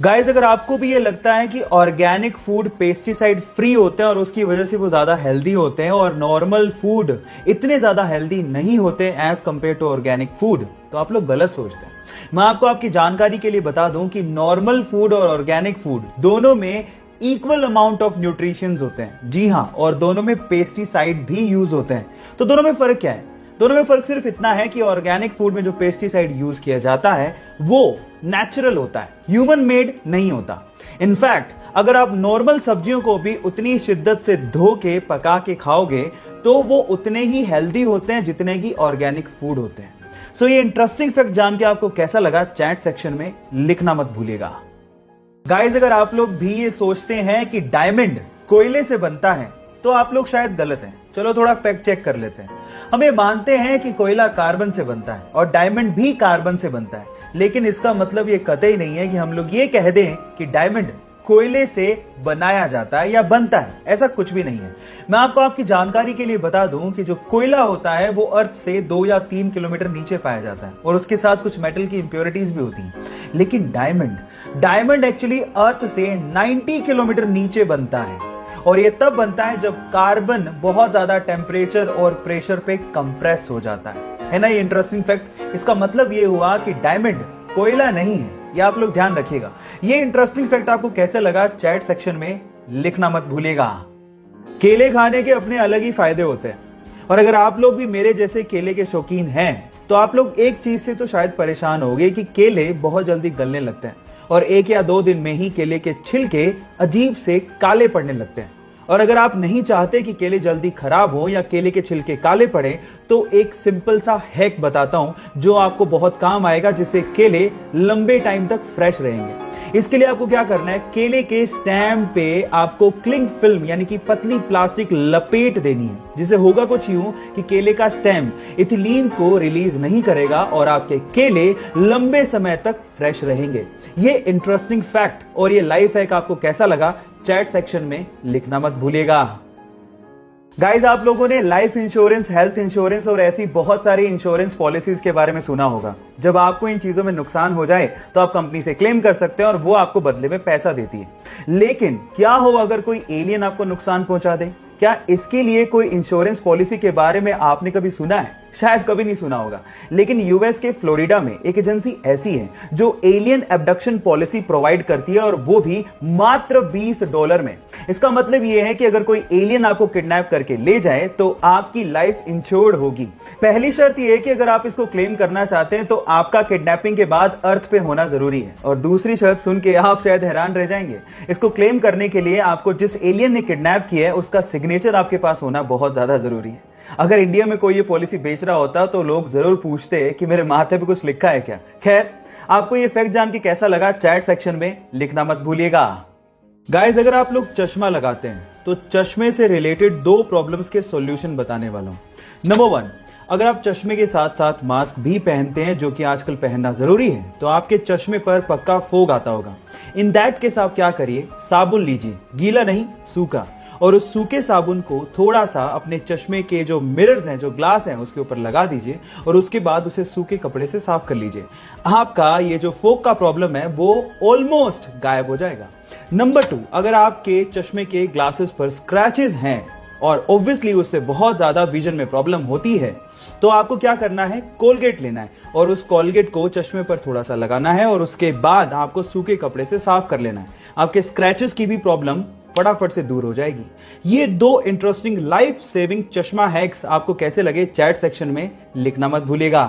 Guys, अगर आपको भी ये लगता है कि ऑर्गेनिक फूड पेस्टिसाइड फ्री होते हैं और उसकी वजह से वो ज्यादा हेल्दी होते हैं और नॉर्मल फूड इतने ज्यादा हेल्दी नहीं होते as compare to organic food, तो आप लोग गलत सोचते हैं। मैं आपको आपकी जानकारी के लिए बता दूं कि नॉर्मल फूड और ऑर्गेनिक फूड दोनों में इक्वल अमाउंट ऑफ न्यूट्रिशंस होते हैं। जी हां, और दोनों में पेस्टिसाइड भी यूज होते हैं। तो दोनों में फर्क क्या है? दोनों में फर्क सिर्फ इतना है कि ऑर्गेनिक फूड में जो पेस्टिसाइड यूज किया जाता है वो नेचुरल होता है, ह्यूमन मेड नहीं होता। इनफैक्ट अगर आप नॉर्मल सब्जियों को भी उतनी शिद्दत से धो के पका के खाओगे तो वो उतने ही हेल्दी होते हैं जितने की ऑर्गेनिक फूड होते हैं। सो ये इंटरेस्टिंग फैक्ट जान के आपको कैसा लगा, चैट सेक्शन में लिखना मत भूलिएगा। गाइस, अगर आप लोग भी ये सोचते हैं कि डायमंड कोयले से बनता है तो आप लोग शायद गलत हैं। चलो थोड़ा फैक्ट चेक कर लेते हैं। हम ये मानते हैं कि कोयला कार्बन से बनता है और डायमंड भी कार्बन से बनता है, लेकिन इसका मतलब ये कतई नहीं है कि हम लोग ये कह दें कि डायमंड कोयले से बनाया जाता है या बनता है। ऐसा कुछ भी नहीं है। मैं आपको आपकी जानकारी के लिए बता दूं कि जो कोयला होता है वो अर्थ से 2 या 3 किलोमीटर नीचे पाया जाता है और उसके साथ कुछ मेटल की इंप्योरिटीज भी होती हैं। लेकिन डायमंड एक्चुअली अर्थ से 90 किलोमीटर नीचे बनता है और ये तब बनता है जब कार्बन बहुत ज्यादा टेम्परेचर और प्रेशर पे कंप्रेस हो जाता है ना। ये इंटरेस्टिंग फैक्ट। इसका मतलब ये हुआ कि डायमंड कोयला नहीं है। ये आप लोग ध्यान रखिएगा। ये इंटरेस्टिंग फैक्ट आपको कैसे लगा, चैट सेक्शन में लिखना मत भूलिएगा। केले खाने के अपने अलग ही फायदे होते हैं और अगर आप लोग भी मेरे जैसे केले के शौकीन हैं तो आप लोग एक चीज से तो शायद परेशान होंगे कि केले बहुत जल्दी गलने लगते हैं और 1 या 2 दिन में ही केले के छिलके अजीब से काले पड़ने लगते हैं। और अगर आप नहीं चाहते कि केले जल्दी खराब हो या केले के छिलके काले पड़े तो एक सिंपल सा हैक बताता हूं जो आपको बहुत काम आएगा, जिससे केले लंबे टाइम तक फ्रेश रहेंगे। इसके लिए आपको क्या करना है, केले के स्टेम पे आपको क्लिंग फिल्म यानी कि पतली प्लास्टिक लपेट देनी है, जिसे होगा कुछ यूं कि केले का स्टेम इथिलीन को रिलीज नहीं करेगा और आपके केले लंबे समय तक फ्रेश रहेंगे। ये इंटरेस्टिंग फैक्ट और ये लाइफ हैक आपको कैसा लगा, चैट सेक्शन में लिखना मत भूलिएगा। गाइस, आप लोगों ने लाइफ इंश्योरेंस, हेल्थ इंश्योरेंस और ऐसी बहुत सारी इंश्योरेंस पॉलिसीज के बारे में सुना होगा। जब आपको इन चीजों में नुकसान हो जाए तो आप कंपनी से क्लेम कर सकते हैं और वो आपको बदले में पैसा देती है। लेकिन क्या हो अगर कोई एलियन आपको नुकसान पहुंचा दे? क्या इसके लिए कोई इंश्योरेंस पॉलिसी के बारे में आपने कभी सुना है? शायद कभी नहीं सुना होगा। लेकिन यूएस के फ्लोरिडा में एक एजेंसी ऐसी है जो एलियन एब्डक्शन पॉलिसी प्रोवाइड करती है और वो भी मात्र $20 में। इसका मतलब यह है कि अगर कोई एलियन आपको किडनैप करके ले जाए तो आपकी लाइफ इंश्योर्ड होगी। पहली शर्त यह है कि अगर आप इसको क्लेम करना चाहते हैं तो आपका किडनैपिंग के बाद अर्थ पे होना जरूरी है। और दूसरी शर्त सुन के आप शायद हैरान रह जाएंगे। इसको क्लेम करने के लिए आपको जिस एलियन ने किडनैप किया है उसका सिग्नेचर आपके पास होना बहुत ज्यादा जरूरी है। अगर इंडिया में कोई ये पॉलिसी बेच रहा होता तो लोग जरूर पूछते कि मेरे माथे पे कुछ लिखा है क्या। खैर, आपको ये फैक्ट जान के कैसा लगा, चैट सेक्शन में लिखना मत भूलिएगा। गाइस, अगर आप लोग चश्मा लगाते हैं तो चश्मे से रिलेटेड 2 प्रॉब्लम्स के सॉल्यूशन बताने वाला हूं। नंबर 1, अगर आप चश्मे के साथ साथ मास्क भी पहनते हैं, जो कि आजकल पहनना जरूरी है, तो आपके चश्मे पर पक्का फोग आता होगा। इन दैट केस आप क्या करिए, साबुन लीजिए, गीला नहीं सूखा, और उस सूखे साबुन को थोड़ा सा अपने चश्मे के जो मिरर्स हैं, जो ग्लास हैं, उसके ऊपर लगा दीजिए और उसके बाद उसे सूखे कपड़े से साफ कर लीजिए। आपका ये जो फोग का प्रॉब्लम है वो ऑलमोस्ट गायब हो जाएगा। नंबर 2, अगर आपके चश्मे के ग्लासेस पर स्क्रैचेस हैं और ऑब्वियसली उससे बहुत ज्यादा विजन में प्रॉब्लम होती है तो आपको क्या करना है, कोलगेट लेना है और उस कोलगेट को चश्मे पर थोड़ा सा लगाना है और उसके बाद आपको सूखे कपड़े से साफ कर लेना है। आपके स्क्रैचेस की भी प्रॉब्लम फटाफट से दूर हो जाएगी। ये 2 इंटरेस्टिंग लाइफ सेविंग चश्मा हैक्स आपको कैसे लगे, चैट सेक्शन में लिखना मत भूलिएगा।